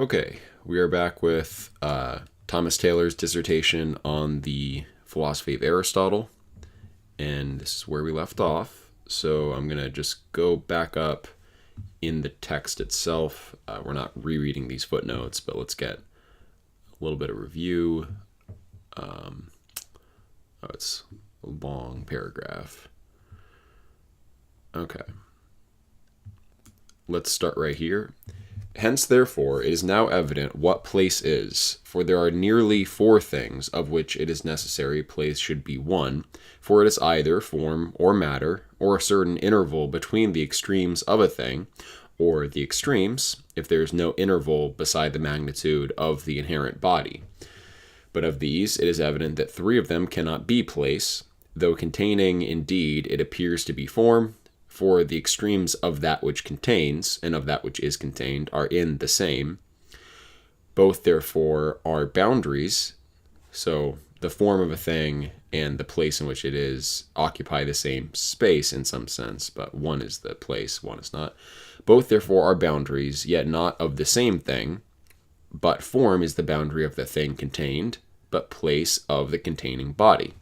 Okay, we are back with Thomas Taylor's dissertation on the philosophy of Aristotle, and this is where we left off. So I'm going to just go back up in the text itself. We're not rereading these footnotes, but let's get a little bit of review. It's a long paragraph. Okay. Let's start right here. Hence, therefore, it is now evident what place is, for there are nearly four things of which it is necessary place should be one, for it is either form or matter, or a certain interval between the extremes of a thing, or the extremes, if there is no interval beside the magnitude of the inherent body. But of these, it is evident that three of them cannot be place, though containing, indeed, it appears to be form, for the extremes of that which contains and of that which is contained are in the same. Both, therefore, are boundaries, so the form of a thing and the place in which it is occupy the same space in some sense, but one is the place, one is not. Both, therefore, are boundaries, yet not of the same thing, but form is the boundary of the thing contained, but place of the containing body.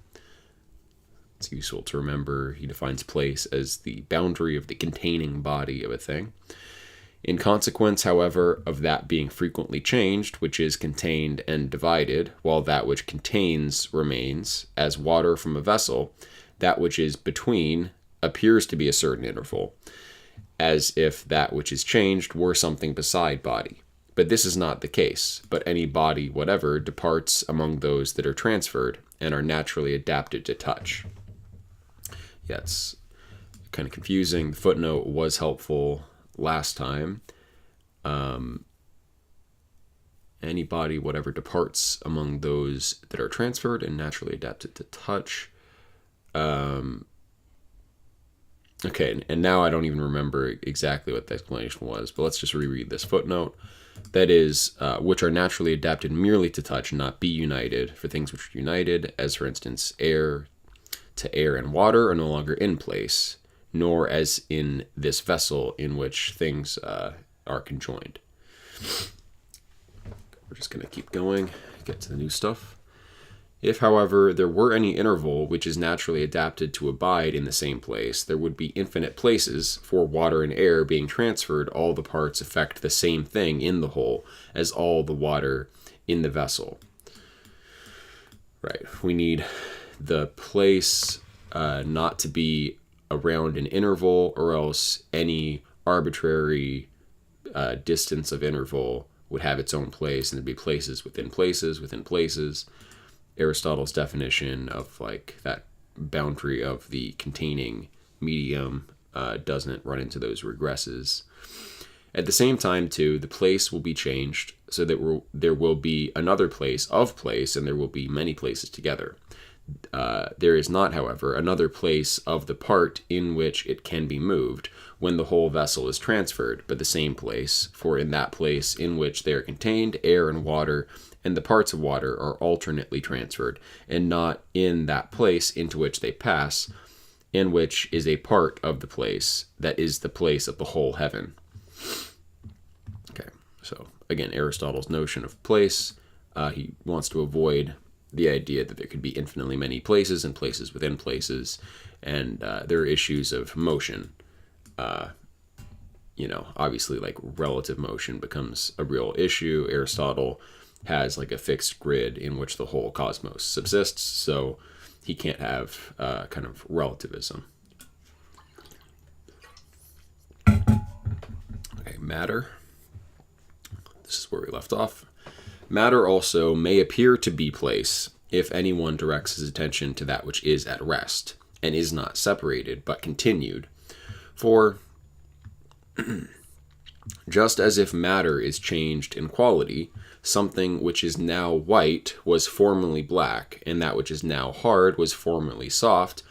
It's useful to remember he defines place as the boundary of the containing body of a thing. In consequence, however, of that being frequently changed, which is contained and divided, while that which contains remains, as water from a vessel, that which is between appears to be a certain interval, as if that which is changed were something beside body. But this is not the case, but any body whatever departs among those that are transferred and are naturally adapted to touch. Yeah, it's kind of confusing. The footnote was helpful last time. Any body, whatever, departs among those that are transferred and naturally adapted to touch. Okay, and now I don't even remember exactly what the explanation was, but let's just reread this footnote. That is, which are naturally adapted merely to touch and not be united, for things which are united, as for instance, air to air and water, are no longer in place, nor as in this vessel in which things are conjoined. We're just going to keep going, get to the new stuff. If, however, there were any interval which is naturally adapted to abide in the same place, there would be infinite places, for water and air being transferred, all the parts affect the same thing in the whole, as all the water in the vessel. Right, we need the place not to be around an interval, or else any arbitrary distance of interval would have its own place, and there'd be places within places within places. Aristotle's definition of like that boundary of the containing medium doesn't run into those regresses. At the same time, too, the place will be changed so that there will be another place of place, and there will be many places together. There is not, however, another place of the part in which it can be moved when the whole vessel is transferred, but the same place, for in that place in which they are contained, air and water and the parts of water are alternately transferred, and not in that place into which they pass, in which is a part of the place that is the place of the whole heaven. Okay, so again, Aristotle's notion of place, he wants to avoid the idea that there could be infinitely many places and places within places, and there are issues of motion. Obviously, like relative motion becomes a real issue. Aristotle has like a fixed grid in which the whole cosmos subsists, so he can't have kind of relativism. Okay, matter. This is where we left off. Matter also may appear to be place if anyone directs his attention to that which is at rest, and is not separated, but continued. For just as if matter is changed in quality, something which is now white was formerly black, and that which is now hard was formerly soft,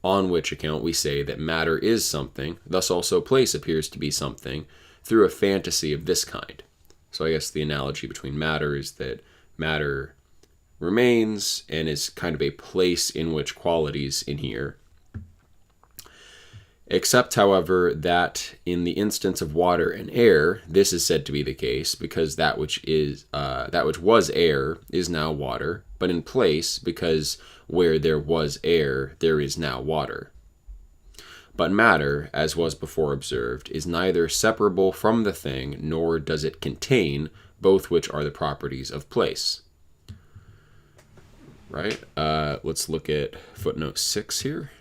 on which account we say that matter is something, thus also place appears to be something, through a fantasy of this kind. So I guess the analogy between matter is that matter remains and is kind of a place in which qualities inhere. Except, however, that in the instance of water and air, this is said to be the case, because that which was air is now water, but in place, because where there was air, there is now water. But matter, as was before observed, is neither separable from the thing, nor does it contain, both which are the properties of place. Right? Let's look at footnote 6 here.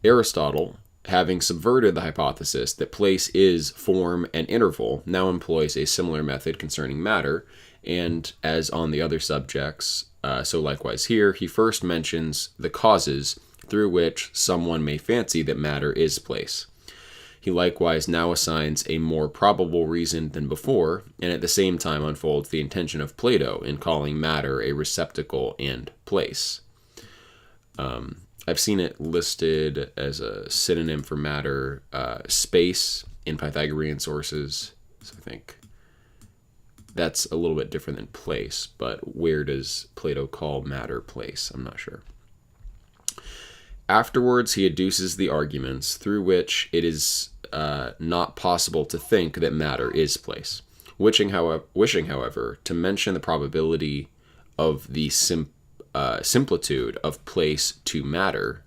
Aristotle, having subverted the hypothesis that place is form and interval, now employs a similar method concerning matter, and as on the other subjects, so likewise here, he first mentions the causes through which someone may fancy that matter is place. He likewise now assigns a more probable reason than before, and at the same time unfolds the intention of Plato in calling matter a receptacle and place. I've seen it listed as a synonym for matter, space, in Pythagorean sources. So I think that's a little bit different than place, but where does Plato call matter place? I'm not sure. Afterwards, he adduces the arguments through which it is not possible to think that matter is place, wishing, however, to mention the probability of the similitude of place to matter.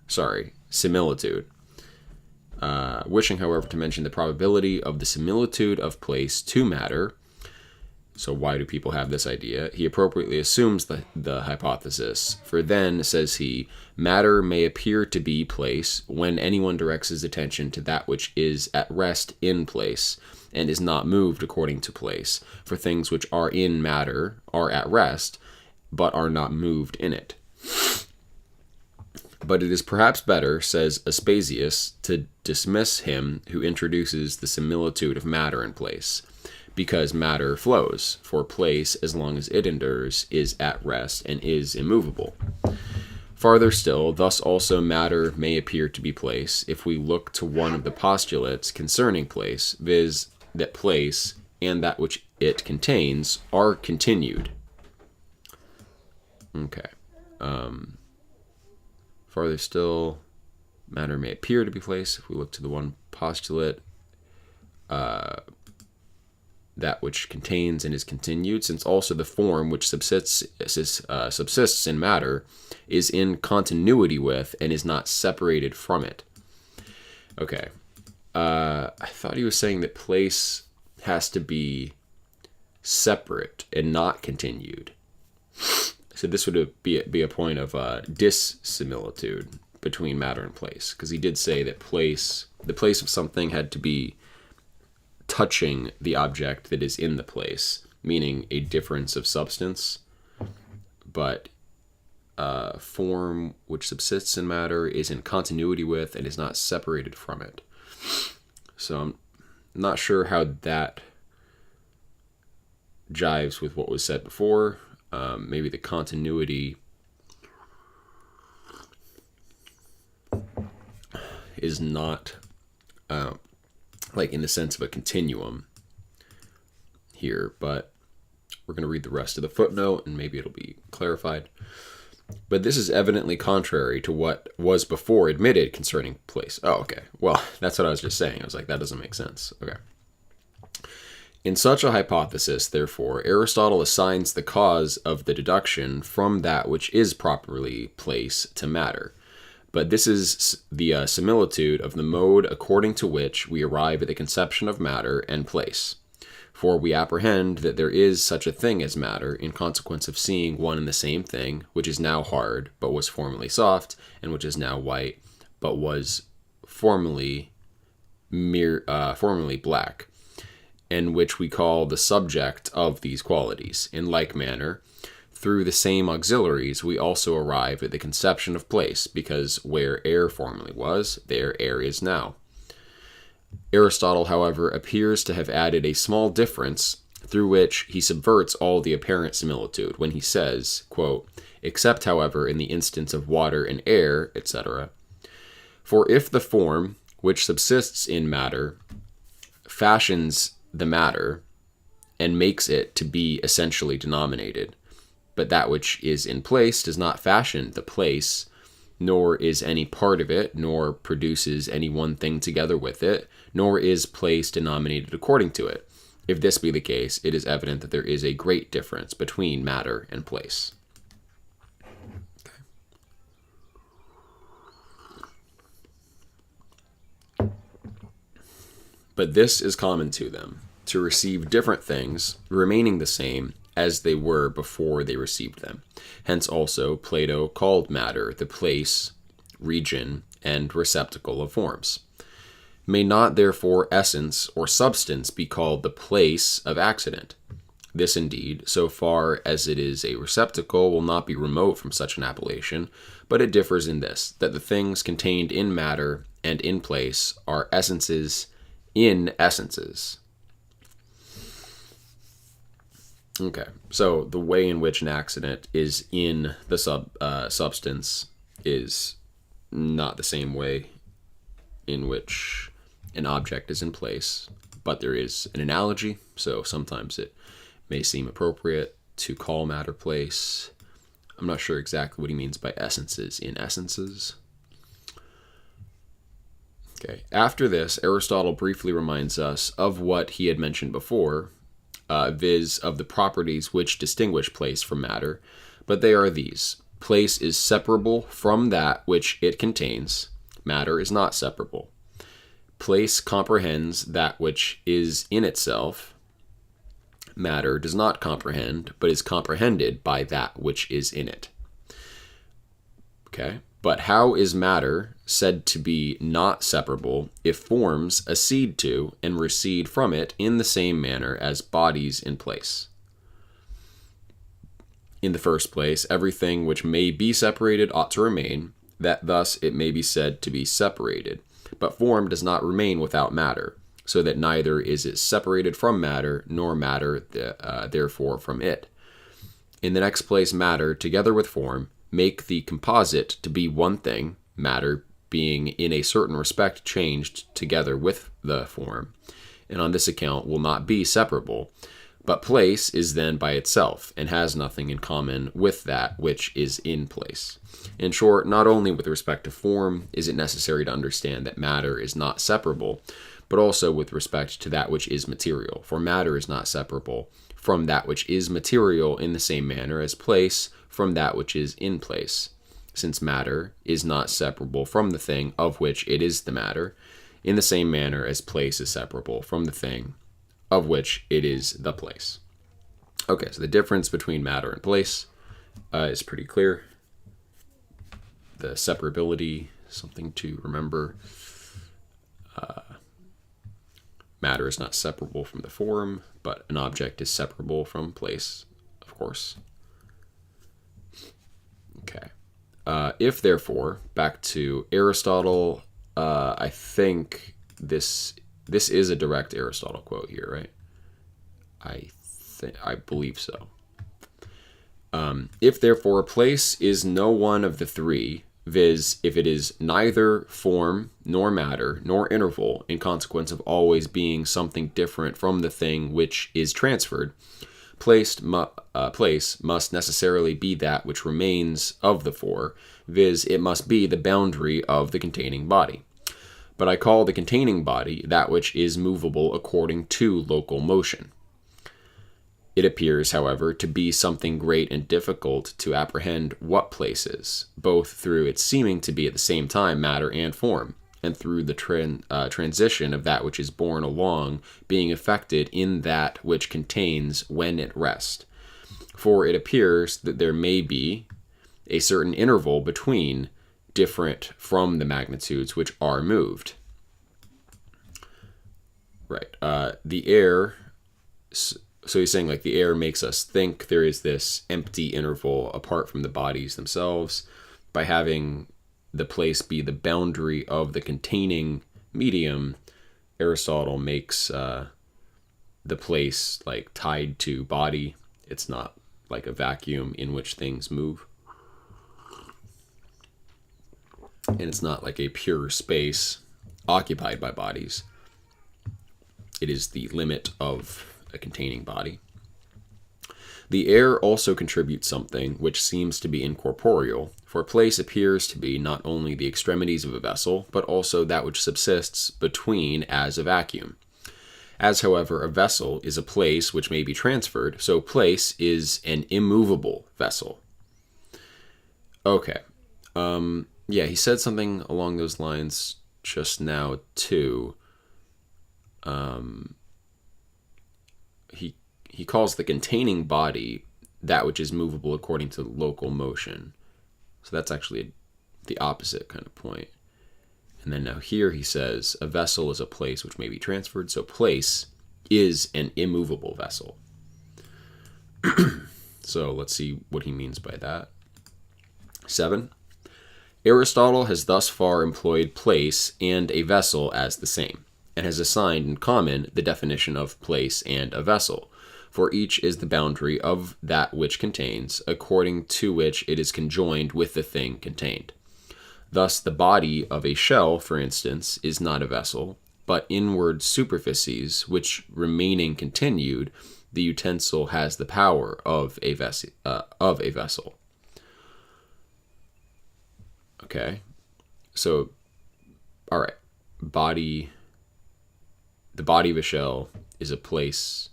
Wishing, however, to mention the probability of the similitude of place to matter. So why do people have this idea? He appropriately assumes the hypothesis, for then, says he, matter may appear to be place when anyone directs his attention to that which is at rest in place, and is not moved according to place, for things which are in matter are at rest, but are not moved in it. But it is perhaps better, says Aspasius, to dismiss him who introduces the similitude of matter and place, because matter flows, for place, as long as it endures, is at rest and is immovable. Farther still, thus also matter may appear to be place, if we look to one of the postulates concerning place, viz., that place and that which it contains are continued. Okay. Farther still, matter may appear to be place if we look to the one postulate, that which contains and is continued, since also the form which subsists in matter is in continuity with and is not separated from it. Okay. I thought he was saying that place has to be separate and not continued. So this would be a point of dissimilitude between matter and place, because he did say that the place of something had to be touching the object that is in the place, meaning a difference of substance, but form which subsists in matter is in continuity with and is not separated from it. So I'm not sure how that jives with what was said before. Maybe the continuity is not like in the sense of a continuum here, but we're going to read the rest of the footnote and maybe it'll be clarified. But this is evidently contrary to what was before admitted concerning place. Oh, okay. Well, that's what I was just saying. I was like, that doesn't make sense. Okay. In such a hypothesis, therefore, Aristotle assigns the cause of the deduction from that which is properly place to matter. But this is the similitude of the mode according to which we arrive at the conception of matter and place. For we apprehend that there is such a thing as matter in consequence of seeing one and the same thing, which is now hard, but was formerly soft, and which is now white, but was formerly black, and which we call the subject of these qualities. In like manner, through the same auxiliaries, we also arrive at the conception of place, because where air formerly was, there air is now. Aristotle, however, appears to have added a small difference through which he subverts all the apparent similitude when he says, quote, except, however, in the instance of water and air, etc. For if the form which subsists in matter fashions the matter and makes it to be essentially denominated, but that which is in place does not fashion the place, nor is any part of it, nor produces any one thing together with it, nor is place denominated according to it. If this be the case, it is evident that there is a great difference between matter and place. But this is common to them, to receive different things, remaining the same as they were before they received them. Hence also Plato called matter the place, region, and receptacle of forms. May not therefore essence or substance be called the place of accident? This indeed, so far as it is a receptacle, will not be remote from such an appellation, but it differs in this, that the things contained in matter and in place are essences in essences. Okay, so the way in which an accident is in the substance is not the same way in which an object is in place, but there is an analogy, so sometimes it may seem appropriate to call matter place. I'm not sure exactly what he means by essences in essences. Okay, after this, Aristotle briefly reminds us of what he had mentioned before, viz. Of the properties which distinguish place from matter, but they are these. Place is separable from that which it contains. Matter is not separable. Place comprehends that which is in itself. Matter does not comprehend, but is comprehended by that which is in it. Okay, but how is matter said to be not separable if forms accede to and recede from it in the same manner as bodies in place? In the first place, everything which may be separated ought to remain, that thus it may be said to be separated. But form does not remain without matter, so that neither is it separated from matter, nor matter therefore from it. In the next place, matter, together with form, make the composite to be one thing, matter being in a certain respect changed together with the form, and on this account will not be separable. But place is then by itself, and has nothing in common with that which is in place. In short, not only with respect to form is it necessary to understand that matter is not separable, but also with respect to that which is material. For matter is not separable from that which is material in the same manner as place from that which is in place, since matter is not separable from the thing of which it is the matter, in the same manner as place is separable from the thing of which it is the place. Okay, so the difference between matter and place is pretty clear. The separability, something to remember. Matter is not separable from the form, but an object is separable from place, of course. Okay. If therefore, back to Aristotle, I think this is a direct Aristotle quote here, right? I believe so. If therefore a place is no one of the three, viz. If it is neither form nor matter nor interval, in consequence of always being something different from the thing which is transferred, place must necessarily be that which remains of the four, viz. It must be the boundary of the containing body. But I call the containing body that which is movable according to local motion. It appears, however, to be something great and difficult to apprehend what place is, both through its seeming to be at the same time matter and form, and through the transition of that which is borne along being effected in that which contains when at rest. For it appears that there may be a certain interval between different from the magnitudes which are moved. Right. The air, so he's saying like the air makes us think there is this empty interval apart from the bodies themselves. By having the place be the boundary of the containing medium, Aristotle makes the place like tied to body. It's not like a vacuum in which things move. And it's not like a pure space occupied by bodies. It is the limit of a containing body. The air also contributes something which seems to be incorporeal, for place appears to be not only the extremities of a vessel, but also that which subsists between as a vacuum. As, however, a vessel is a place which may be transferred, so place is an immovable vessel. Okay. Yeah, he said something along those lines just now, too. He calls the containing body that which is movable according to local motion. So that's actually the opposite kind of point. And then now here he says, a vessel is a place which may be transferred, so place is an immovable vessel. So let's see what he means by that. 7. Aristotle has thus far employed place and a vessel as the same, and has assigned in common the definition of place and a vessel, for each is the boundary of that which contains, according to which it is conjoined with the thing contained. Thus, the body of a shell, for instance, is not a vessel, but inward superficies, which remaining continued, the utensil has the power of a vessel. Okay, so, all right, the body of a shell is a place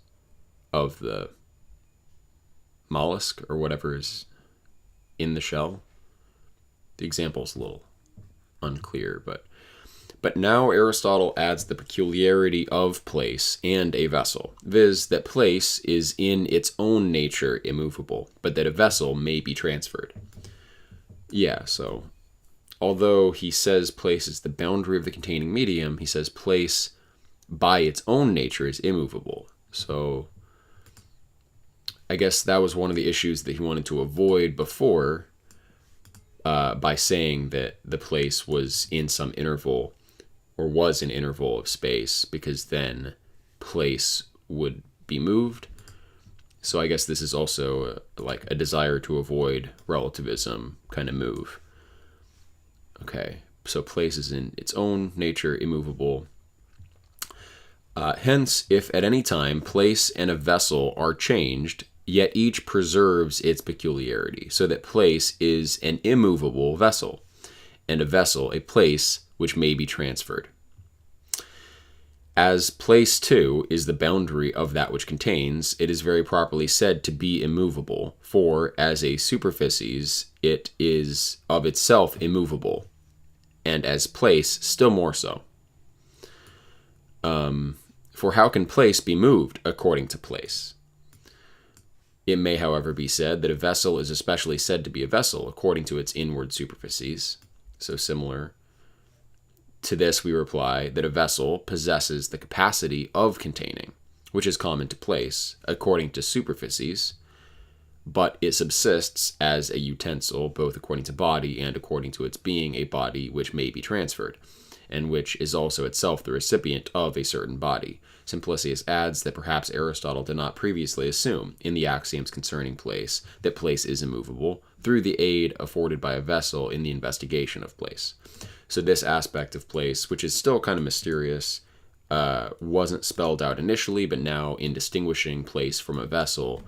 of the mollusk or whatever is in the shell. The example's a little unclear, but now Aristotle adds the peculiarity of place and a vessel, viz. That place is in its own nature immovable, but that a vessel may be transferred. Yeah, so although he says place is the boundary of the containing medium, he says place by its own nature is immovable. So I guess that was one of the issues that he wanted to avoid before, by saying that the place was in some interval, or was an interval of space, because then place would be moved. So I guess this is also like a desire to avoid relativism kind of move. Okay, so place is in its own nature immovable. Hence, if at any time place and a vessel are changed, yet each preserves its peculiarity, so that place is an immovable vessel, and a vessel a place which may be transferred. As place, too, is the boundary of that which contains, it is very properly said to be immovable, for as a superficies it is of itself immovable, and as place still more so. For how can place be moved according to place? It may, however, be said that a vessel is especially said to be a vessel according to its inward superficies. So similar to this, we reply that a vessel possesses the capacity of containing, which is common to place, according to superficies, but it subsists as a utensil, both according to body and according to its being a body which may be transferred, and which is also itself the recipient of a certain body. Simplicius adds that perhaps Aristotle did not previously assume, in the axioms concerning place, that place is immovable, through the aid afforded by a vessel in the investigation of place. So this aspect of place, which is still kind of mysterious, wasn't spelled out initially, but now in distinguishing place from a vessel,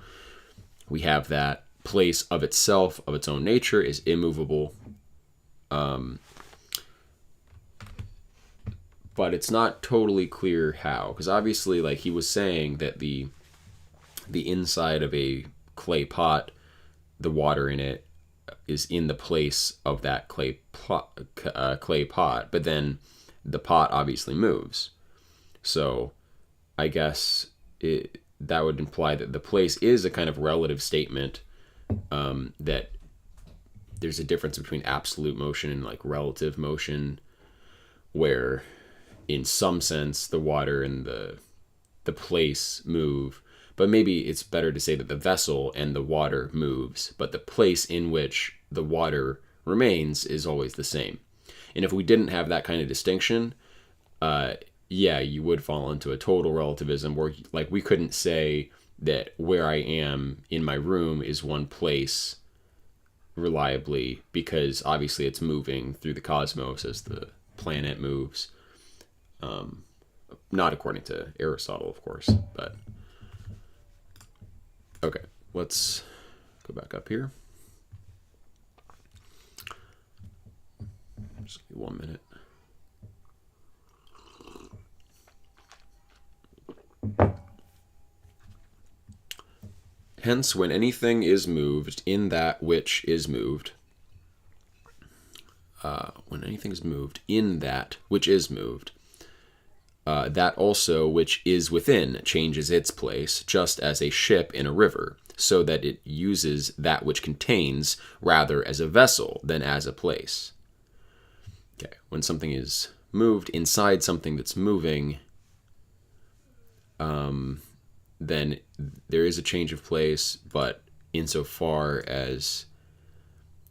we have that place of itself, of its own nature, is immovable. But it's not totally clear how, because obviously, like he was saying that the inside of a clay pot, the water in it is in the place of that clay pot, but then the pot obviously moves. So I guess that would imply that the place is a kind of relative statement, that there's a difference between absolute motion and like relative motion, where in some sense the water and the place move, but maybe it's better to say that the vessel and the water moves, but the place in which the water remains is always the same. And if we didn't have that kind of distinction, you would fall into a total relativism where like we couldn't say that where I am in my room is one place reliably, because obviously it's moving through the cosmos as the planet moves. Not according to Aristotle, of course, but okay. let's go back up here. Just give me 1 minute. Hence, when anything is moved in that which is moved, when anything is moved in that which is moved, that also which is within changes its place, just as a ship in a river, so that it uses that which contains rather as a vessel than as a place. Okay, when something is moved inside something that's moving, then there is a change of place, but insofar as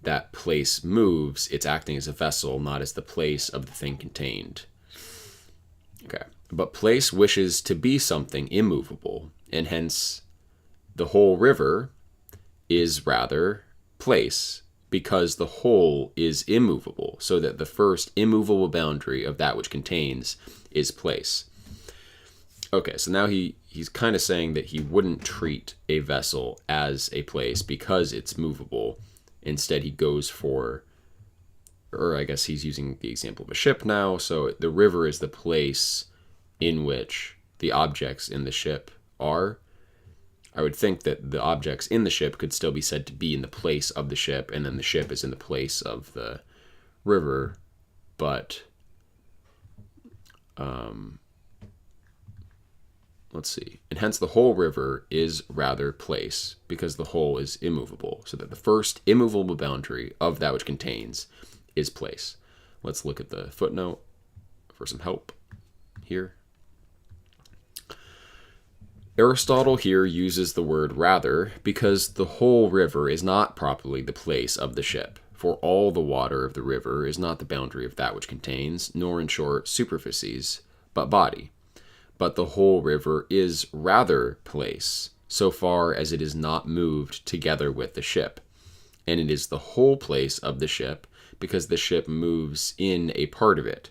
that place moves, it's acting as a vessel, not as the place of the thing contained. Okay, but place wishes to be something immovable, and hence the whole river is rather place, because the whole is immovable, so that the first immovable boundary of that which contains is place. Okay, so now he's kind of saying that he wouldn't treat a vessel as a place because it's movable. Instead, he goes for, or I guess he's using the example of a ship now, so the river is the place in which the objects in the ship are. I would think that the objects in the ship could still be said to be in the place of the ship, and then the ship is in the place of the river, but let's see. And hence the whole river is rather place, because the whole is immovable, so that the first immovable boundary of that which contains is place. Let's look at the footnote for some help here. Aristotle here uses the word rather because the whole river is not properly the place of the ship, for all the water of the river is not the boundary of that which contains, nor in short superficies, but body. But the whole river is rather place, so far as it is not moved together with the ship. And it is the whole place of the ship, because the ship moves in a part of it.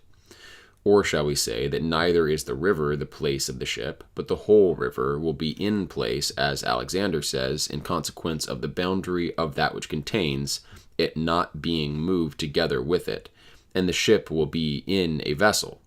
Or shall we say that neither is the river the place of the ship, but the whole river will be in place, as Alexander says, in consequence of the boundary of that which contains, it not being moved together with it, and the ship will be in a vessel.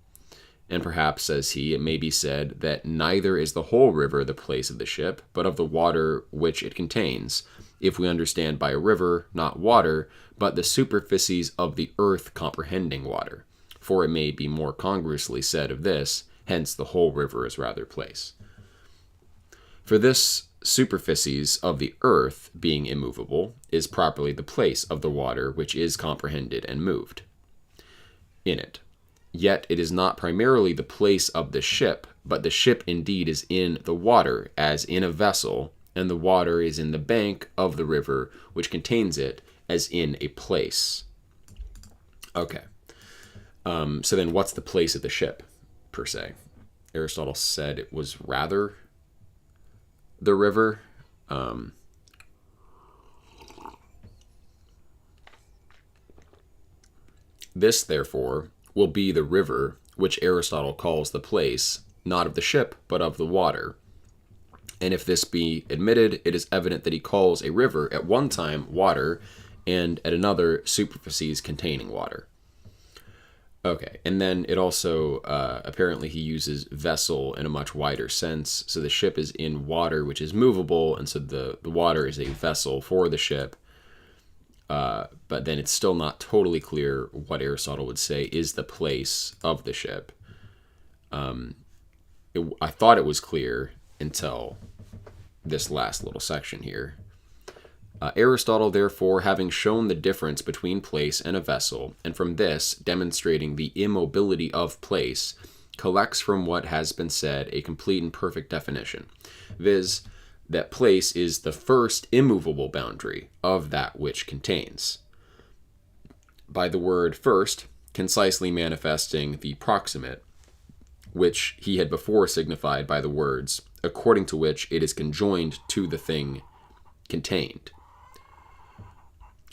And perhaps, says he, it may be said that neither is the whole river the place of the ship, but of the water which it contains, if we understand by a river, not water, but the superficies of the earth comprehending water. For it may be more congruously said of this, hence the whole river is rather place. For this superficies of the earth, being immovable, is properly the place of the water which is comprehended and moved in it. Yet it is not primarily the place of the ship, but the ship indeed is in the water, as in a vessel, and the water is in the bank of the river which contains it, as in a place. Okay. So then what's the place of the ship, per se? Aristotle said it was rather the river. This, therefore, will be the river, which Aristotle calls the place, not of the ship, but of the water. And if this be admitted, it is evident that he calls a river at one time water, and at another superficies containing water. Okay, and then it also, apparently he uses vessel in a much wider sense. So the ship is in water, which is movable, and so the water is a vessel for the ship. But then it's still not totally clear what Aristotle would say is the place of the ship. I thought it was clear until this last little section here. Aristotle, therefore, having shown the difference between place and a vessel, and from this demonstrating the immobility of place, collects from what has been said a complete and perfect definition, viz., that place is the first immovable boundary of that which contains. By the word first, concisely manifesting the proximate, which he had before signified by the words, according to which it is conjoined to the thing contained.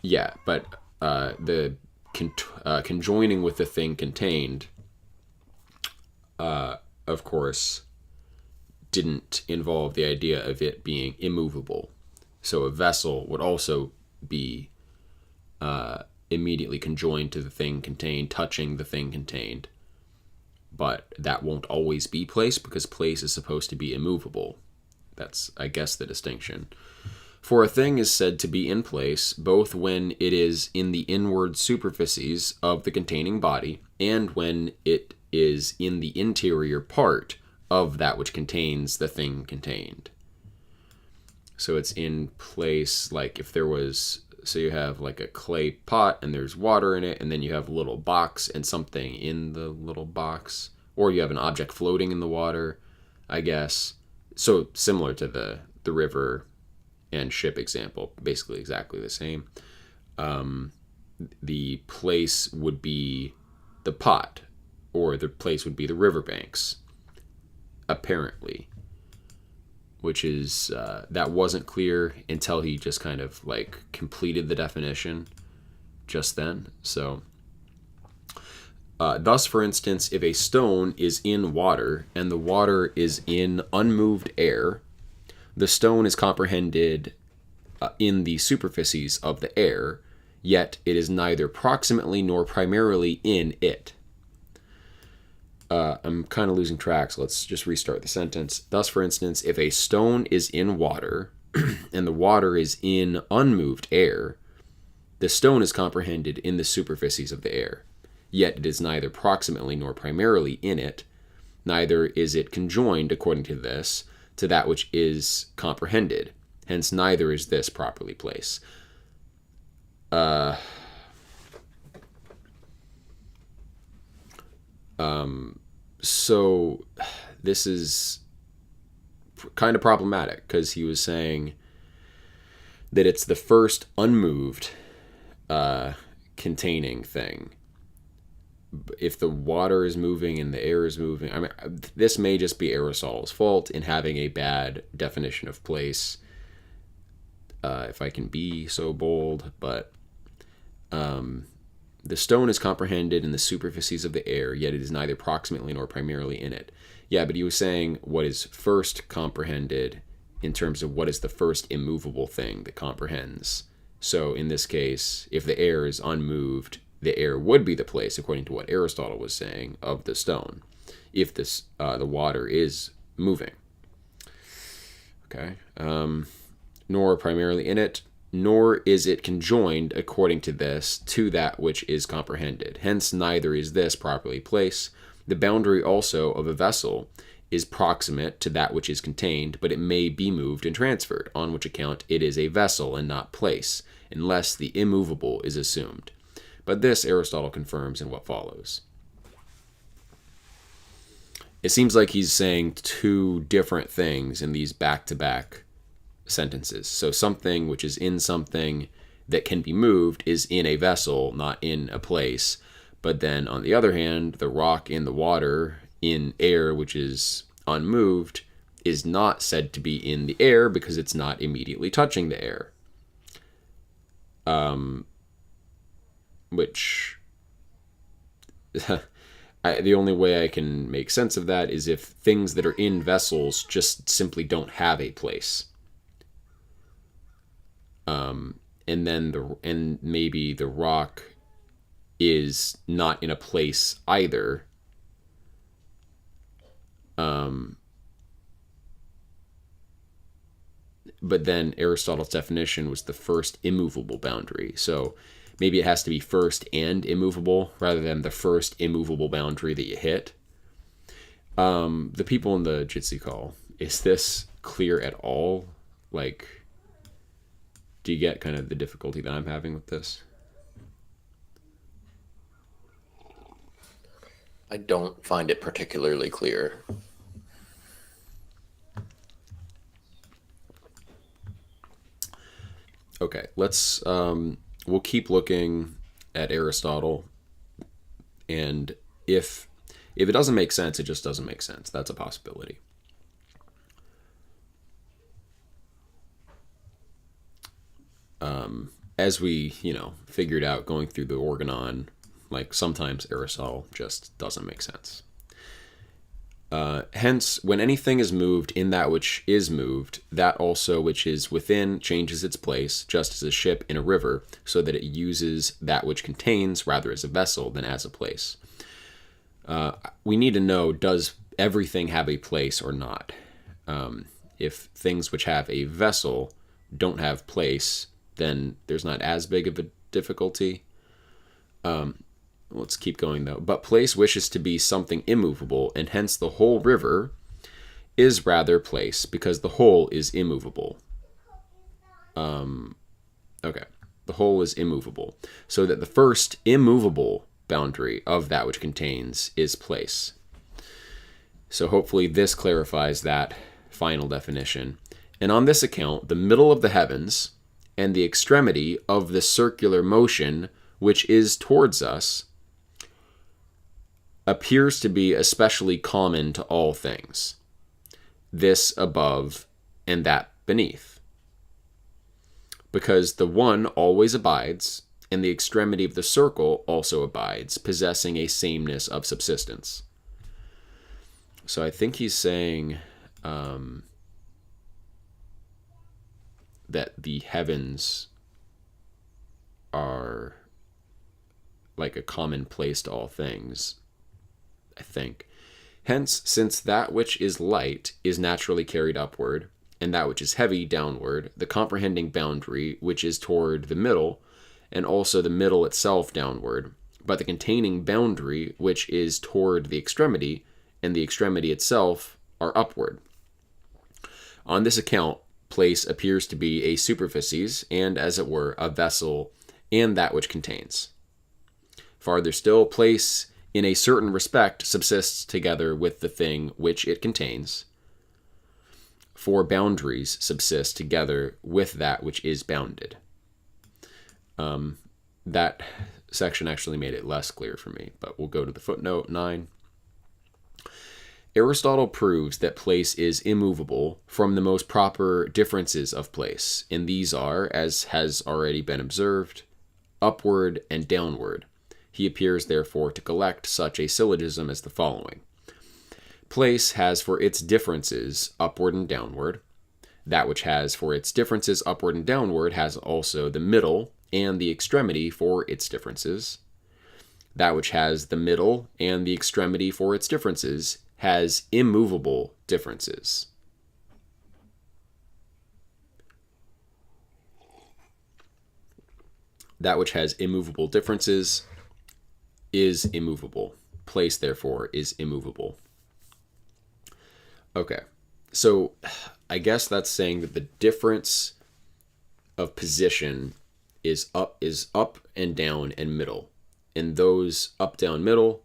Yeah, but the conjoining with the thing contained, of course, didn't involve the idea of it being immovable. So a vessel would also be immediately conjoined to the thing contained, touching the thing contained. But that won't always be place, because place is supposed to be immovable. That's, I guess, the distinction. For a thing is said to be in place both when it is in the inward superficies of the containing body and when it is in the interior part of that which contains the thing contained. So it's in place, like if there was, so you have like a clay pot and there's water in it, and then you have a little box and something in the little box, or you have an object floating in the water, I guess. So similar to the river and ship example, basically exactly the same. The place would be the pot, or the place would be the riverbanks, apparently. Which is, that wasn't clear until he just kind of like completed the definition just then. So, thus, for instance, if a stone is in water and the water is in unmoved air, the stone is comprehended in the superficies of the air, yet it is neither proximately nor primarily in it. I'm kind of losing track, so let's just restart the sentence. Thus, for instance, if a stone is in water and the water is in unmoved air, the stone is comprehended in the superficies of the air, yet it is neither proximately nor primarily in it, neither is it conjoined, according to this, to that which is comprehended. Hence, neither is this properly placed. So this is kind of problematic, because he was saying that it's the first unmoved containing thing. If the water is moving and the air is moving, I mean, this may just be Aristotle's fault in having a bad definition of place, if I can be so bold, but the stone is comprehended in the superficies of the air, yet it is neither proximately nor primarily in it. Yeah, but he was saying what is first comprehended in terms of what is the first immovable thing that comprehends. So in this case, if the air is unmoved, the air would be the place, according to what Aristotle was saying, of the stone, if this the water is moving. Okay. Nor primarily in it, nor is it conjoined, according to this, to that which is comprehended. Hence, neither is this properly placed. The boundary also of a vessel is proximate to that which is contained, but it may be moved and transferred, on which account it is a vessel and not place, unless the immovable is assumed. But this Aristotle confirms in what follows. It seems like he's saying two different things in these back-to-back sentences. So something which is in something that can be moved is in a vessel, not in a place. But then on the other hand, the rock in the water, in air which is unmoved, is not said to be in the air because it's not immediately touching the air. Which the only way I can make sense of that is if things that are in vessels just simply don't have a place. And then maybe the rock is not in a place either. But then Aristotle's definition was the first immovable boundary. So maybe it has to be first and immovable rather than the first immovable boundary that you hit. The people in the Jitsi call, is this clear at all? Like, do you get kind of the difficulty that I'm having with this? I don't find it particularly clear. Okay, let's we'll keep looking at Aristotle, and if it doesn't make sense, it just doesn't make sense. That's a possibility. As we, figured out going through the Organon, like sometimes Aristotle just doesn't make sense. Hence, when anything is moved in that which is moved, that also which is within changes its place, just as a ship in a river, so that it uses that which contains rather as a vessel than as a place. We need to know, does everything have a place or not? If things which have a vessel don't have place, then there's not as big of a difficulty. Let's keep going, though. But place wishes to be something immovable, and hence the whole river is rather place, because the whole is immovable. Okay. The whole is immovable. So that the first immovable boundary of that which contains is place. So hopefully this clarifies that final definition. And on this account, the middle of the heavens and the extremity of the circular motion which is towards us appears to be especially common to all things, this above and that beneath. Because the one always abides, and the extremity of the circle also abides, possessing a sameness of subsistence. So I think he's saying that the heavens are like a common place to all things, I think. Hence, since that which is light is naturally carried upward, and that which is heavy downward, the comprehending boundary which is toward the middle, and also the middle itself downward, but the containing boundary which is toward the extremity, and the extremity itself are upward. On this account, place appears to be a superficies, and as it were, a vessel, and that which contains. Farther still, place in a certain respect subsists together with the thing which it contains, for boundaries subsist together with that which is bounded. That section actually made it less clear for me, but we'll go to the footnote 9. Aristotle proves that place is immovable from the most proper differences of place, and these are, as has already been observed, upward and downward. He appears, therefore, to collect such a syllogism as the following. Place has for its differences upward and downward. That which has for its differences upward and downward has also the middle and the extremity for its differences. That which has the middle and the extremity for its differences has immovable differences. That which has immovable differences is immovable. Place, therefore, is immovable. Okay, so I guess that's saying that the difference of position is up and down and middle. And those up, down, middle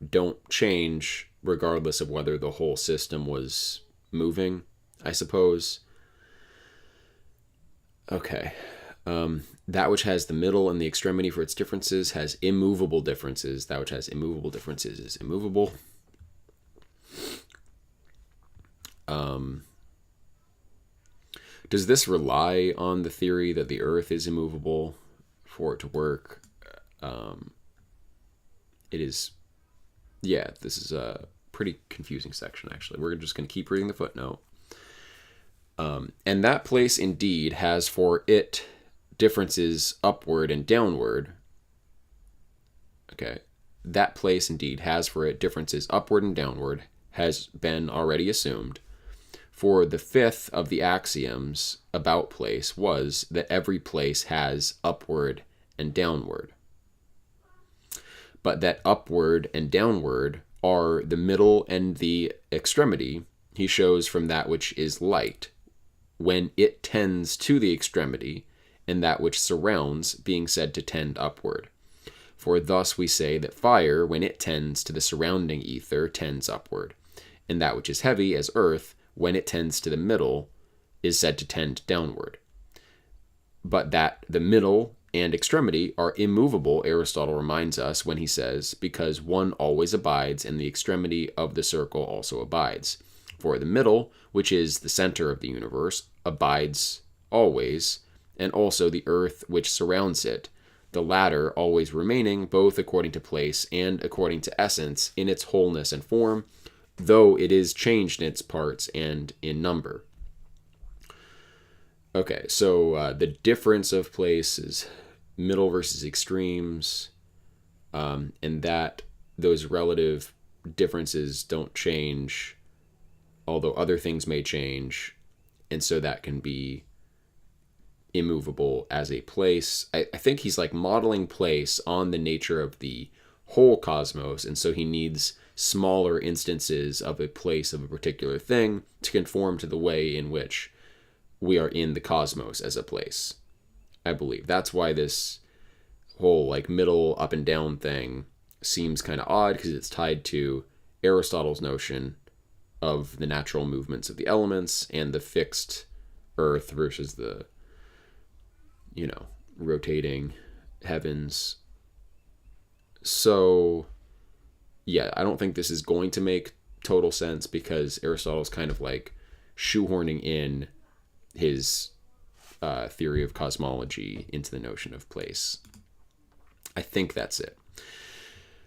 don't change regardless of whether the whole system was moving, I suppose. Okay. That which has the middle and the extremity for its differences has immovable differences. That which has immovable differences is immovable. Does this rely on the theory that the earth is immovable for it to work? It is. Yeah, this is a pretty confusing section, actually. We're just going to keep reading the footnote. And that place indeed has for it differences upward and downward. Okay. That place indeed has for it differences upward and downward, has been already assumed. For the fifth of the axioms about place was that every place has upward and downward. But that upward and downward are the middle and the extremity, he shows from that which is light, when it tends to the extremity, and that which surrounds being said to tend upward. For thus we say that fire, when it tends to the surrounding ether, tends upward, and that which is heavy, as earth, when it tends to the middle, is said to tend downward. But that the middle and extremity are immovable, Aristotle reminds us when he says, because one always abides, and the extremity of the circle also abides. For the middle, which is the center of the universe, abides always, and also the earth which surrounds it, the latter always remaining both according to place and according to essence in its wholeness and form, though it is changed in its parts and in number. Okay, so the difference of place is middle versus extremes, and that those relative differences don't change, although other things may change, and so that can be immovable as a place. I think he's like modeling place on the nature of the whole cosmos, and so he needs smaller instances of a place of a particular thing to conform to the way in which we are in the cosmos as a place. I believe that's why this whole like middle up and down thing seems kind of odd, because it's tied to Aristotle's notion of the natural movements of the elements and the fixed earth versus the, rotating heavens. So yeah, I don't think this is going to make total sense, because Aristotle's kind of like shoehorning in his theory of cosmology into the notion of place. I think that's it.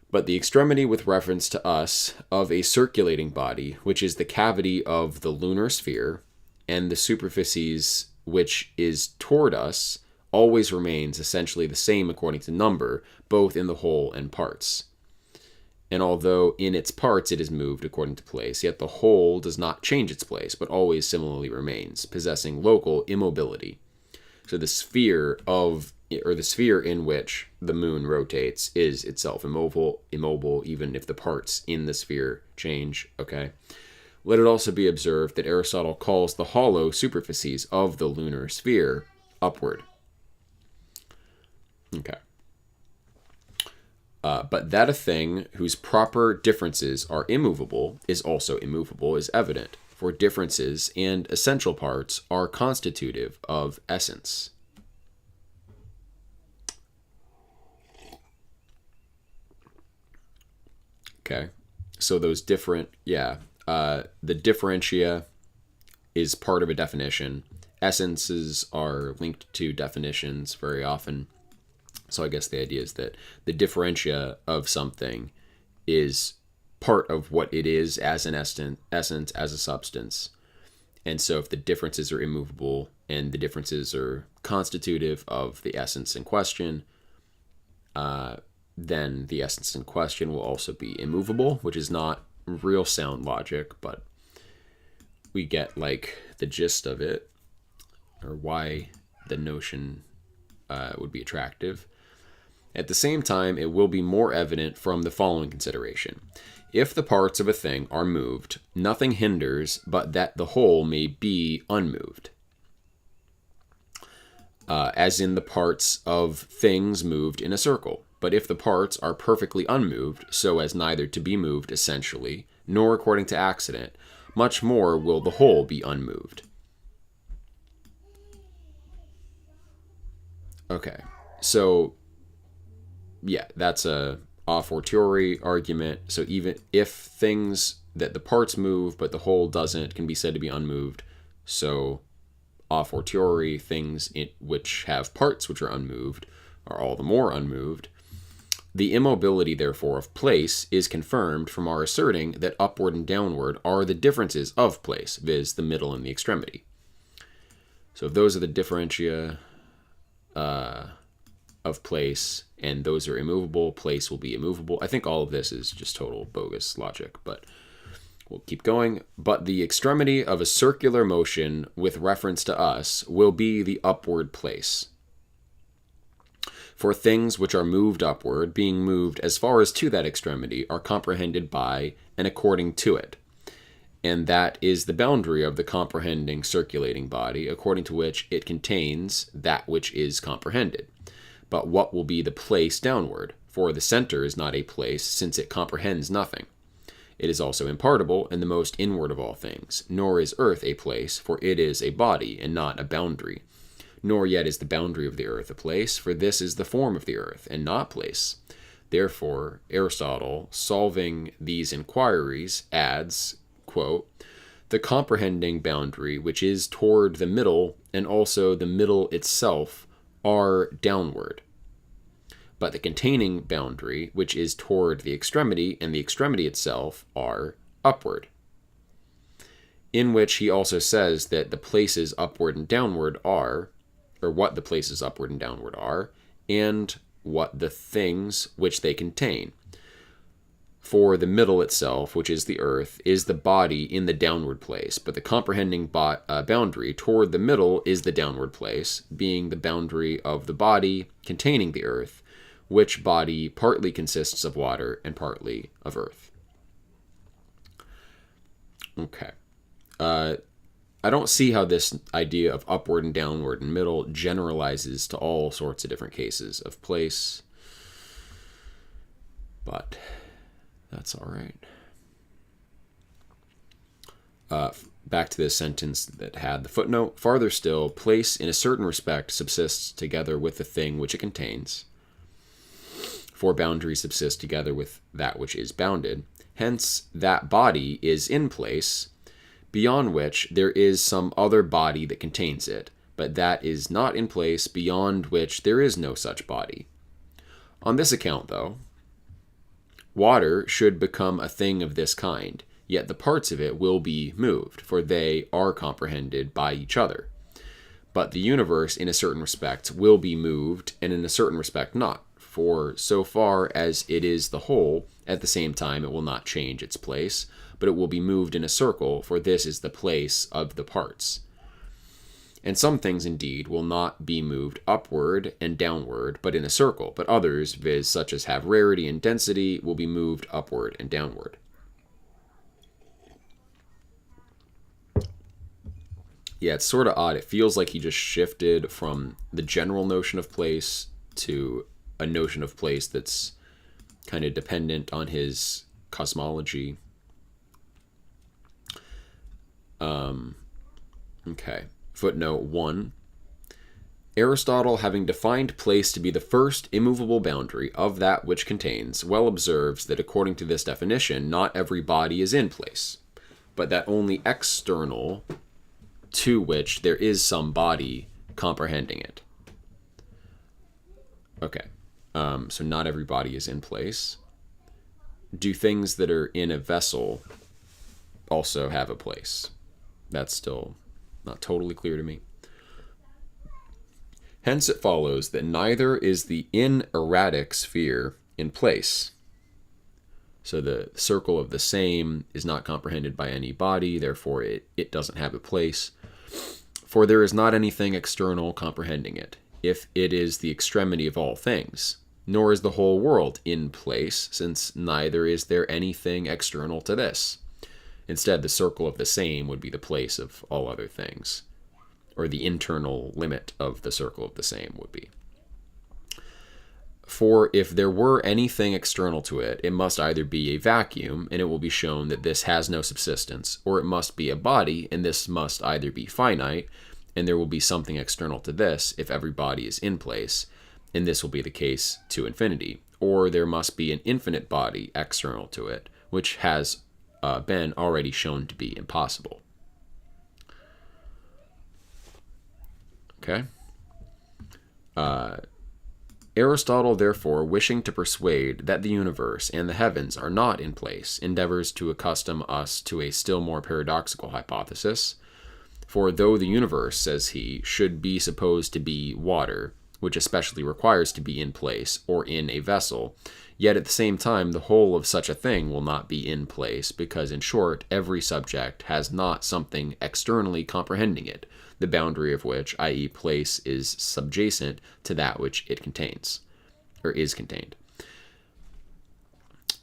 But the extremity with reference to us of a circulating body, which is the cavity of the lunar sphere, and the superficies which is toward us, always remains essentially the same according to number, both in the whole and parts. And although in its parts it is moved according to place, yet the whole does not change its place, but always similarly remains, possessing local immobility. So the sphere in which the moon rotates is itself immobile, even if the parts in the sphere change. Okay. Let it also be observed that Aristotle calls the hollow superficies of the lunar sphere upward. Okay. But that a thing whose proper differences are immovable is also immovable is evident, for differences and essential parts are constitutive of essence. Okay, so those different, the differentia is part of a definition. Essences are linked to definitions very often. So I guess the idea is that the differentia of something is part of what it is as an essence, as a substance. And so if the differences are immovable and the differences are constitutive of the essence in question, then the essence in question will also be immovable, which is not real sound logic, but we get like the gist of it, or why the notion would be attractive. At the same time, it will be more evident from the following consideration. If the parts of a thing are moved, nothing hinders but that the whole may be unmoved. As in the parts of things moved in a circle. But if the parts are perfectly unmoved, so as neither to be moved essentially, nor according to accident, much more will the whole be unmoved. Okay, so yeah, that's a a fortiori argument. So even if things that the parts move but the whole doesn't can be said to be unmoved, so a fortiori things which have parts which are unmoved are all the more unmoved. The immobility, therefore, of place is confirmed from our asserting that upward and downward are the differences of place, viz. The middle and the extremity. So if those are the differentia of place, and those are immovable, place will be immovable. I think all of this is just total bogus logic, but we'll keep going. But the extremity of a circular motion with reference to us will be the upward place. For things which are moved upward, being moved as far as to that extremity, are comprehended by and according to it. And that is the boundary of the comprehending circulating body, according to which it contains that which is comprehended. But what will be the place downward? For the center is not a place, since it comprehends nothing. It is also impartible and the most inward of all things. Nor is earth a place, for it is a body and not a boundary. Nor yet is the boundary of the earth a place, for this is the form of the earth, and not place. Therefore, Aristotle, solving these inquiries, adds, quote, the comprehending boundary, which is toward the middle, and also the middle itself, are downward. But the containing boundary, which is toward the extremity, and the extremity itself, are upward, in which he also says that the places upward and downward are, or what the places upward and downward are, and what the things which they contain. For the middle itself, which is the earth, is the body in the downward place, but the comprehending boundary toward the middle is the downward place, being the boundary of the body containing the earth, which body partly consists of water and partly of earth. Okay. I don't see how this idea of upward and downward and middle generalizes to all sorts of different cases of place, but that's all right. Back to this sentence that had the footnote. Farther still, place in a certain respect subsists together with the thing which it contains. For boundary subsists together with that which is bounded. Hence, that body is in place, beyond which there is some other body that contains it, but that is not in place, beyond which there is no such body. On this account, though, water should become a thing of this kind, yet the parts of it will be moved, for they are comprehended by each other. But the universe, in a certain respect, will be moved, and in a certain respect not, for so far as it is the whole, at the same time it will not change its place, but it will be moved in a circle, for this is the place of the parts. And some things, indeed, will not be moved upward and downward, but in a circle, but others, viz. Such as have rarity and density, will be moved upward and downward. Yeah, it's sort of odd. It feels like he just shifted from the general notion of place to a notion of place that's kind of dependent on his cosmology. Okay. Footnote 1. Aristotle, having defined place to be the first immovable boundary of that which contains, well observes that according to this definition, not every body is in place, but that only external to which there is some body comprehending it. Okay. So not every body is in place. Do things that are in a vessel also have a place? That's still not totally clear to me. Hence it follows that neither is the inerratic sphere in place. So the circle of the same is not comprehended by any body, therefore it doesn't have a place. For there is not anything external comprehending it, if it is the extremity of all things. Nor is the whole world in place, since neither is there anything external to this. Instead, the circle of the same would be the place of all other things, or the internal limit of the circle of the same would be. For if there were anything external to it, it must either be a vacuum, and it will be shown that this has no subsistence, or it must be a body, and this must either be finite, and there will be something external to this if every body is in place, and this will be the case to infinity, or there must be an infinite body external to it, which has been already shown to be impossible. Okay. Aristotle, therefore, wishing to persuade that the universe and the heavens are not in place, endeavors to accustom us to a still more paradoxical hypothesis. For though the universe, says he, should be supposed to be water, which especially requires to be in place or in a vessel, yet at the same time the whole of such a thing will not be in place, because in short every subject has not something externally comprehending it, the boundary of which, i.e. place, is subjacent to that which it contains, or is contained.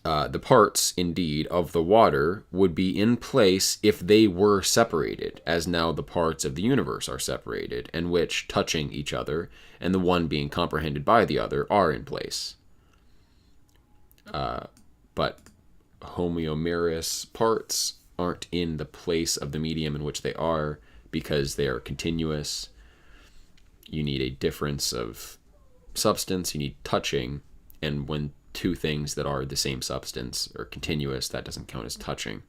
The parts, indeed, of the water would be in place if they were separated, as now the parts of the universe are separated, and which, touching each other, and the one being comprehended by the other, are in place. But homeomerous parts aren't in the place of the medium in which they are, because they are continuous. You need a difference of substance, you need touching, and when two things that are the same substance are continuous, that doesn't count as touching.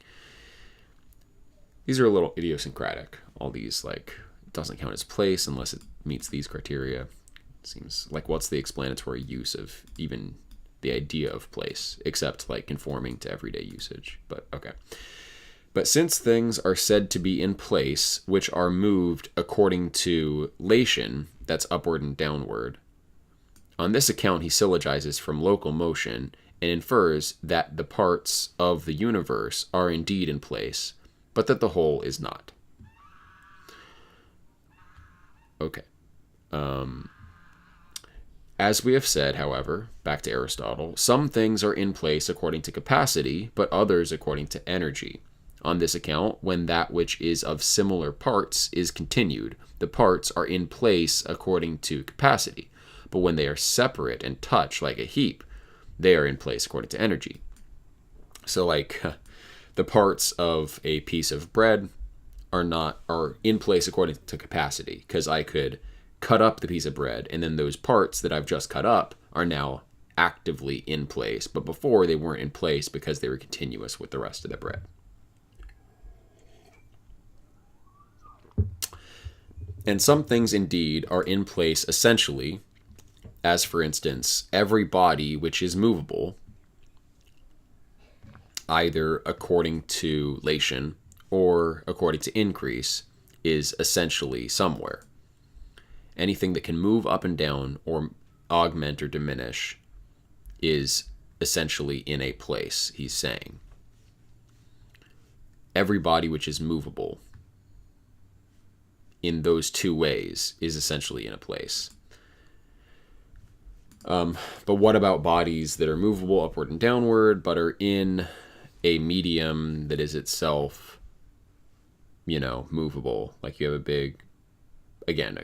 These are a little idiosyncratic. All these, like, it doesn't count as place unless it meets these criteria. It seems like, what's the explanatory use of even the idea of place, except like conforming to everyday usage. But okay. But since things are said to be in place, which are moved according to lation, that's upward and downward, on this account he syllogizes from local motion and infers that the parts of the universe are indeed in place, but that the whole is not. Okay. As we have said, however, back to Aristotle, some things are in place according to capacity, but others according to energy. On this account, when that which is of similar parts is continued, the parts are in place according to capacity, but when they are separate and touch like a heap, they are in place according to energy. So like the parts of a piece of bread are in place according to capacity, because I could cut up the piece of bread, and then those parts that I've just cut up are now actively in place, but before they weren't in place because they were continuous with the rest of the bread. And some things indeed are in place essentially, as for instance, every body which is movable, either according to lation or according to increase, is essentially somewhere. Anything that can move up and down or augment or diminish is essentially in a place, he's saying. Every body which is movable in those two ways is essentially in a place. But what about bodies that are movable upward and downward, but are in a medium that is itself, movable? Like you have a big, again, a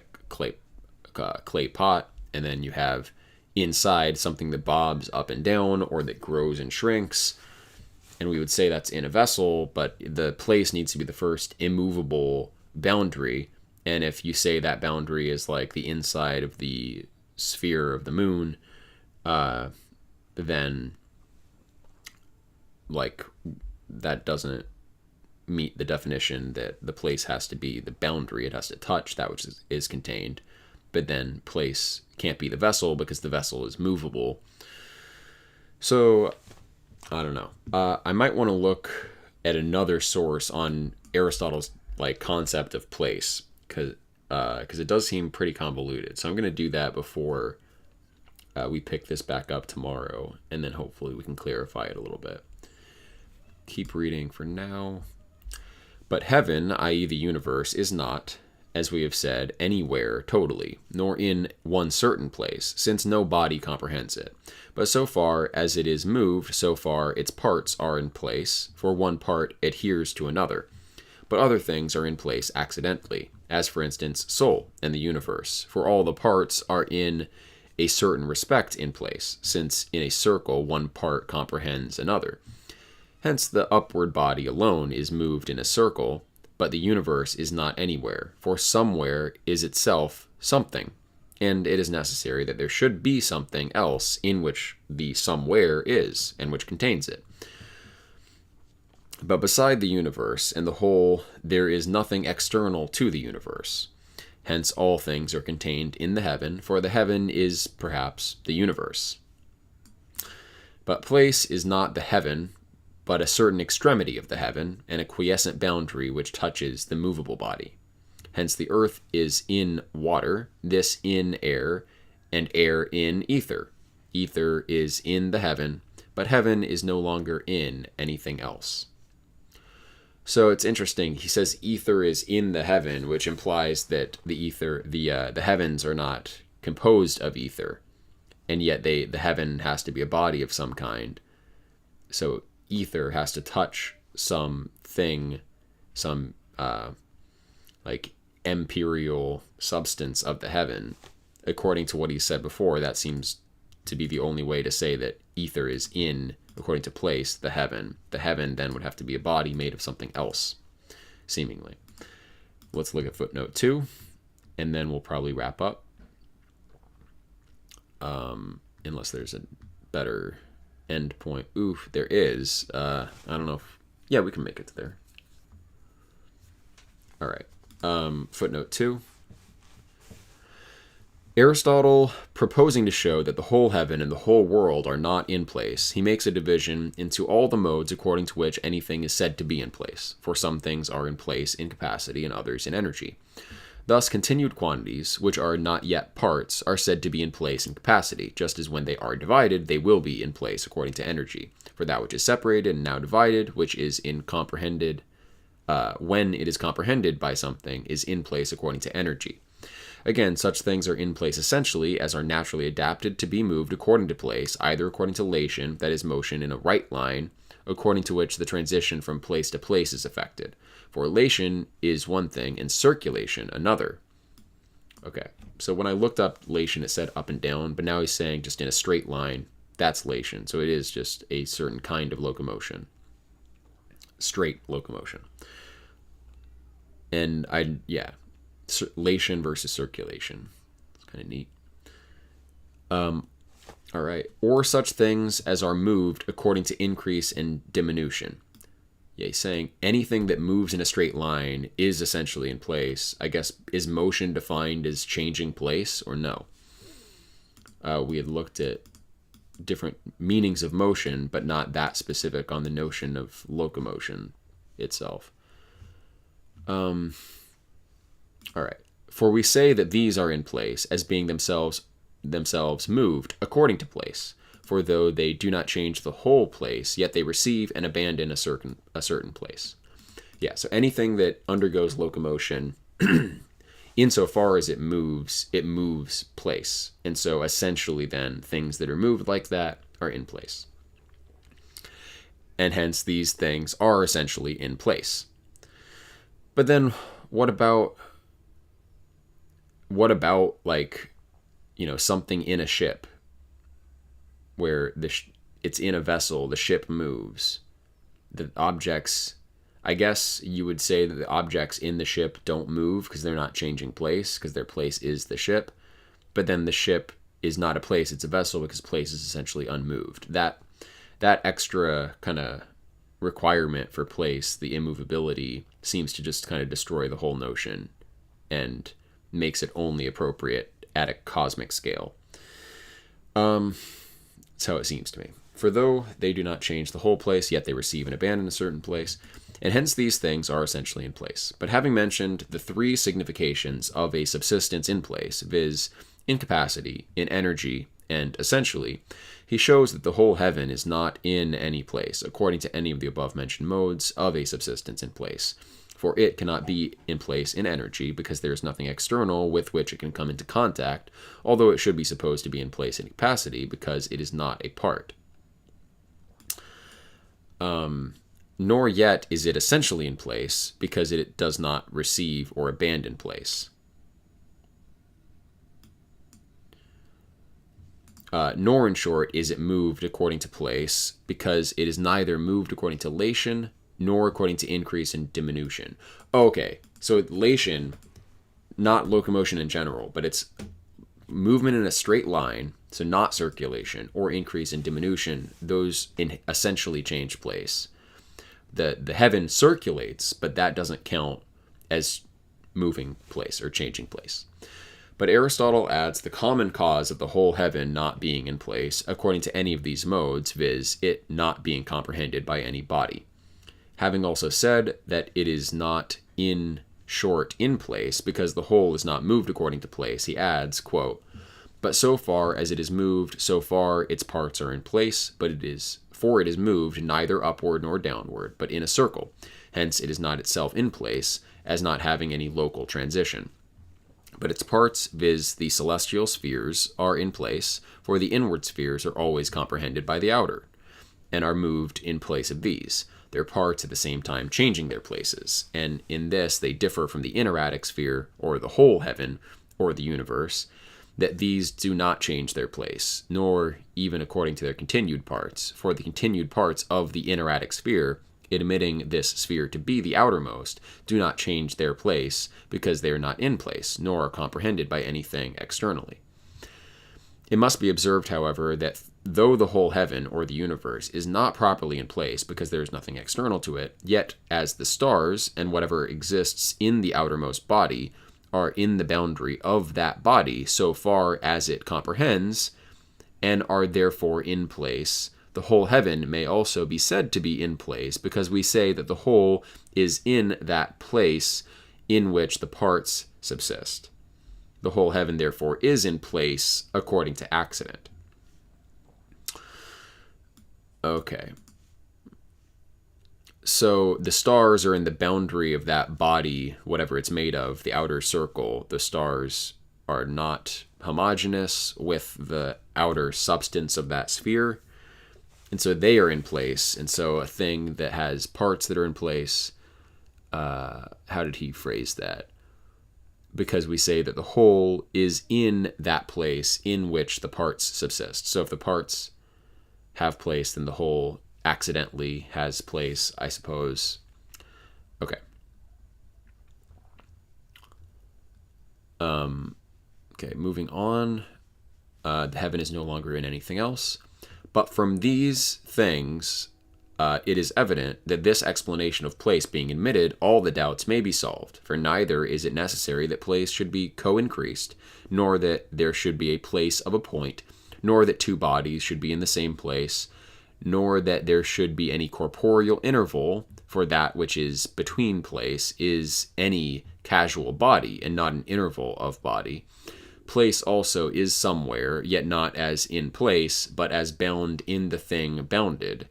clay pot, and then you have inside something that bobs up and down or that grows and shrinks. And we would say that's in a vessel, but the place needs to be the first immovable boundary. And if you say that boundary is like the inside of the sphere of the moon, then like that doesn't meet the definition that the place has to be the boundary. It has to touch that which is contained. But then place can't be the vessel because the vessel is movable. So I don't know. I might want to look at another source on Aristotle's like concept of place, because it does seem pretty convoluted. So I'm going to do that before we pick this back up tomorrow, and then hopefully we can clarify it a little bit. Keep reading for now. But heaven, i.e. the universe, is not, as we have said, anywhere totally, nor in one certain place, since no body comprehends it. But so far as it is moved, so far its parts are in place, for one part adheres to another. But other things are in place accidentally, as for instance soul and the universe, for all the parts are in a certain respect in place, since in a circle one part comprehends another. Hence the upward body alone is moved in a circle, but the universe is not anywhere, for somewhere is itself something, and it is necessary that there should be something else in which the somewhere is, and which contains it. But beside the universe and the whole, there is nothing external to the universe. Hence all things are contained in the heaven, for the heaven is perhaps the universe. But place is not the heaven, but a certain extremity of the heaven, and a quiescent boundary which touches the movable body. Hence the earth is in water, this in air, and air in ether. Ether is in the heaven, but heaven is no longer in anything else. So it's interesting. He says ether is in the heaven, which implies that the heavens are not composed of ether, and yet the heaven has to be a body of some kind. So ether has to touch something, some like imperial substance of the heaven. According to what he said before, that seems to be the only way to say that ether is in, according to place, the heaven. The heaven then would have to be a body made of something else, seemingly. Let's look at footnote 2, and then we'll probably wrap up. Unless there's a better end point. Oof, there is. I don't know if... Yeah, we can make it to there. All right. Footnote 2. Aristotle, proposing to show that the whole heaven and the whole world are not in place, he makes a division into all the modes according to which anything is said to be in place, for some things are in place in capacity and others in energy. Thus, continued quantities, which are not yet parts, are said to be in place in capacity, just as when they are divided, they will be in place according to energy. For that which is separated and now divided, which is when it is comprehended by something, is in place according to energy. Again, such things are in place essentially as are naturally adapted to be moved according to place, either according to lation, that is motion in a right line, according to which the transition from place to place is effected. For lation is one thing and circulation another. Okay, so when I looked up lation, it said up and down, but now he's saying just in a straight line, that's lation. So it is just a certain kind of locomotion. Straight locomotion. And lation versus circulation. It's kind of neat. All right. Or such things as are moved according to increase and diminution. Yeah, he's saying anything that moves in a straight line is essentially in place. I guess, is motion defined as changing place or no? We had looked at different meanings of motion, but not that specific on the notion of locomotion itself. All right. For we say that these are in place as being themselves moved according to place. For though they do not change the whole place, yet they receive and abandon a certain place. Yeah, so anything that undergoes locomotion, insofar as it moves place. And so essentially then, things that are moved like that are in place. And hence these things are essentially in place. But then what about like, something in a ship where it's in a vessel, the ship moves. The objects, I guess you would say that the objects in the ship don't move because they're not changing place, because their place is the ship. But then the ship is not a place, it's a vessel, because place is essentially unmoved. That extra kind of requirement for place, the immovability, seems to just kind of destroy the whole notion and makes it only appropriate at a cosmic scale. That's how it seems to me. For though they do not change the whole place, yet they receive and abandon a certain place, and hence these things are essentially in place. But having mentioned the three significations of a subsistence in place, viz., incapacity, in energy, and essentially, he shows that the whole heaven is not in any place, according to any of the above-mentioned modes of a subsistence in place. For it cannot be in place in energy, because there is nothing external with which it can come into contact, although it should be supposed to be in place in capacity, because it is not a part. Nor yet is it essentially in place, because it does not receive or abandon place. Nor, in short, is it moved according to place, because it is neither moved according to lation, nor according to increase and diminution. Okay, so lation, not locomotion in general, but it's movement in a straight line, so not circulation, or increase and diminution, those essentially change place. The heaven circulates, but that doesn't count as moving place or changing place. But Aristotle adds the common cause of the whole heaven not being in place according to any of these modes, viz., it not being comprehended by any body. Having also said that it is not in place because the whole is not moved according to place, he adds, quote, but so far as it is moved, so far its parts are in place, but it is moved neither upward nor downward, but in a circle. Hence it is not itself in place, as not having any local transition. But its parts, viz., the celestial spheres, are in place, for the inward spheres are always comprehended by the outer, and are moved in place of these, their parts at the same time changing their places, and in this they differ from the ineradicate sphere, or the whole heaven, or the universe, that these do not change their place, nor even according to their continued parts, for the continued parts of the ineradicate sphere, admitting this sphere to be the outermost, do not change their place, because they are not in place, nor are comprehended by anything externally. It must be observed, however, that though the whole heaven, or the universe, is not properly in place because there is nothing external to it, yet as the stars, and whatever exists in the outermost body, are in the boundary of that body so far as it comprehends, and are therefore in place. The whole heaven may also be said to be in place, because we say that the whole is in that place in which the parts subsist. The whole heaven, therefore, is in place according to accident. Okay. So the stars are in the boundary of that body, whatever it's made of, the outer circle. The stars are not homogeneous with the outer substance of that sphere. And so they are in place. And so a thing that has parts that are in place, how did he phrase that? Because we say that the whole is in that place in which the parts subsist. So if the parts have place, then the whole accidentally has place, I suppose. Okay. Okay, moving on. The heaven is no longer in anything else. But from these things, it is evident that this explanation of place being admitted, all the doubts may be solved. For neither is it necessary that place should be co-increased, nor that there should be a place of a point, nor that two bodies should be in the same place, nor that there should be any corporeal interval, for that which is between place is any casual body, and not an interval of body. Place also is somewhere, yet not as in place, but as bound in the thing bounded.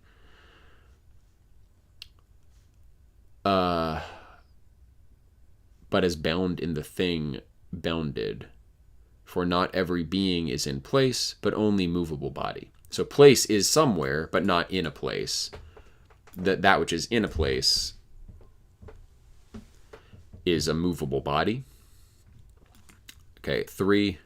But as bound in the thing bounded. For not every being is in place, but only movable body. So place is somewhere, but not in a place. That which is in a place is a movable body. Okay, 3.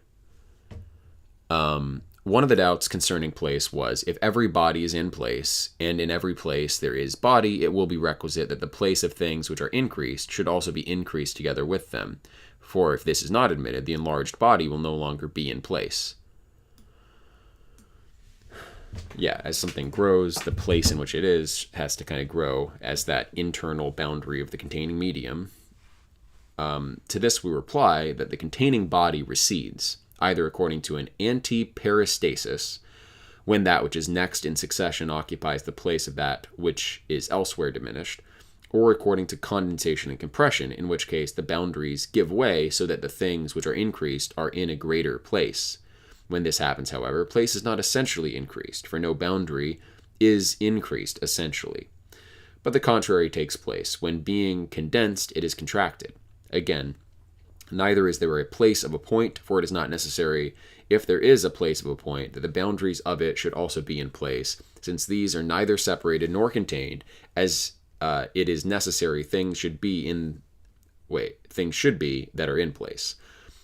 One of the doubts concerning place was, if every body is in place, and in every place there is body, it will be requisite that the place of things which are increased should also be increased together with them. For if this is not admitted, the enlarged body will no longer be in place. Yeah, as something grows, the place in which it is has to kind of grow as that internal boundary of the containing medium. To this we reply that the containing body recedes, either according to an anti-peristasis, when that which is next in succession occupies the place of that which is elsewhere diminished, or according to condensation and compression, in which case the boundaries give way so that the things which are increased are in a greater place. When this happens, however, place is not essentially increased, for no boundary is increased essentially. But the contrary takes place. When being condensed, it is contracted. Again, neither is there a place of a point, for it is not necessary, if there is a place of a point, that the boundaries of it should also be in place, since these are neither separated nor contained, as it is necessary things should be that are in place.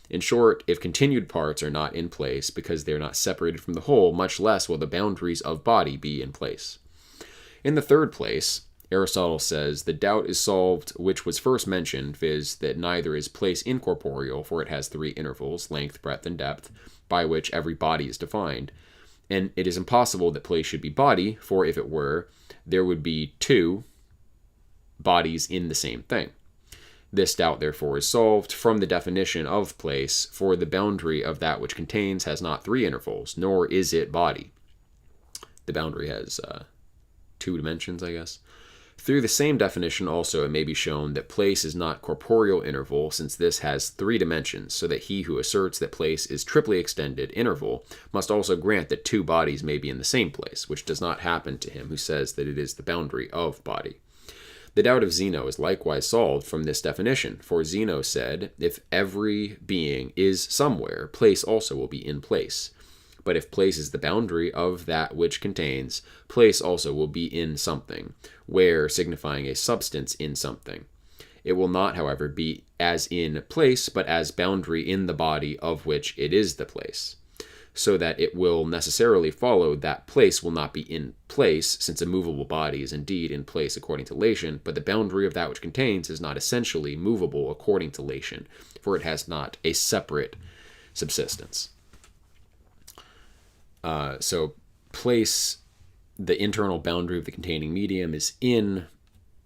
In short, if continued parts are not in place because they are not separated from the whole, much less will the boundaries of body be in place. In the third place, Aristotle says, the doubt is solved which was first mentioned, viz. That neither is place incorporeal, for it has 3 intervals, length, breadth, and depth, by which every body is defined. And it is impossible that place should be body, for if it were, there would be 2 bodies in the same thing. This doubt, therefore, is solved from the definition of place, for the boundary of that which contains has not 3 intervals, nor is it body. The boundary has 2 dimensions, I guess. Through the same definition also it may be shown that place is not corporeal interval, since this has 3 dimensions, so that he who asserts that place is triply extended interval must also grant that 2 bodies may be in the same place, which does not happen to him who says that it is the boundary of body. The doubt of Zeno is likewise solved from this definition, for Zeno said, if every being is somewhere, place also will be in place. But if place is the boundary of that which contains, place also will be in something, where signifying a substance in something. It will not, however, be as in place, but as boundary in the body of which it is the place. So that it will necessarily follow that place will not be in place, since a movable body is indeed in place according to Lation, but the boundary of that which contains is not essentially movable according to Lation, for it has not a separate subsistence. So place, the internal boundary of the containing medium, is in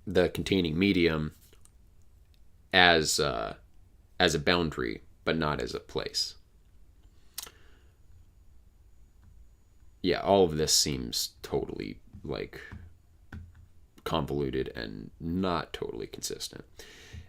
the containing medium as as a boundary, but not as a place. Yeah, all of this seems totally like convoluted and not totally consistent.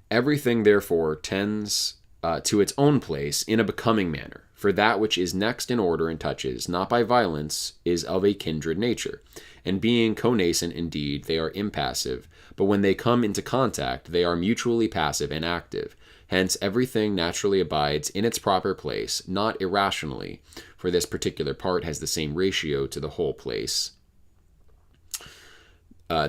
Everything, therefore, tends to its own place in a becoming manner, for that which is next in order and touches, not by violence, is of a kindred nature. And being connascent indeed, they are impassive, but when they come into contact, they are mutually passive and active. Hence, everything naturally abides in its proper place, not irrationally, for this particular part has the same ratio to the whole place.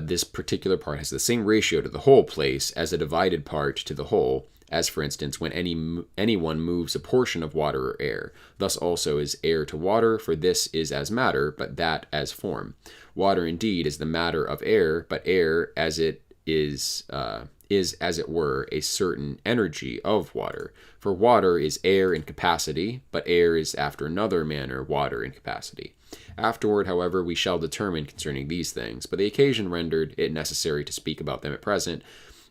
This particular part has the same ratio to the whole place as a divided part to the whole, as for instance when anyone moves a portion of water or air. Thus also is air to water, for this is as matter, but that as form. Water indeed is the matter of air, but air as it is as it were a certain energy of water. For water is air in capacity, but air is after another manner water in capacity. Afterward, however, we shall determine concerning these things, but the occasion rendered it necessary to speak about them at present,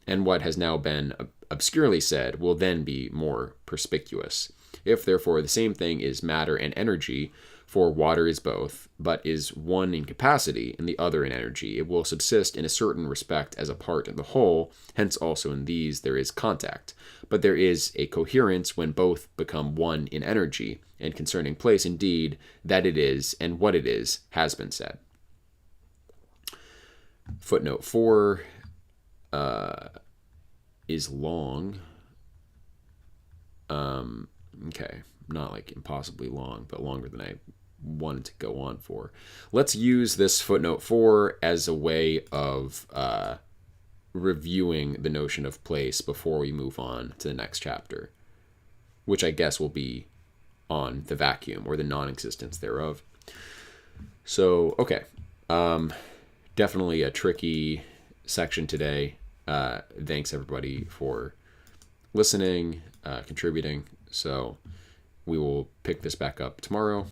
and what has now been obscurely said will then be more perspicuous. If, therefore, the same thing is matter and energy, for water is both, but is one in capacity and the other in energy, it will subsist in a certain respect as a part of the whole, hence also in these there is contact. But there is a coherence when both become one in energy, and concerning place, indeed, that it is and what it is has been said. Footnote 4 is long. Okay, not like impossibly long, but longer than I wanted to go on for. Let's use this footnote 4 as a way of reviewing the notion of place before we move on to the next chapter, which I guess will be on the vacuum or the non-existence thereof. So, okay. Definitely a tricky section today. Thanks everybody for listening, contributing. So we will pick this back up tomorrow.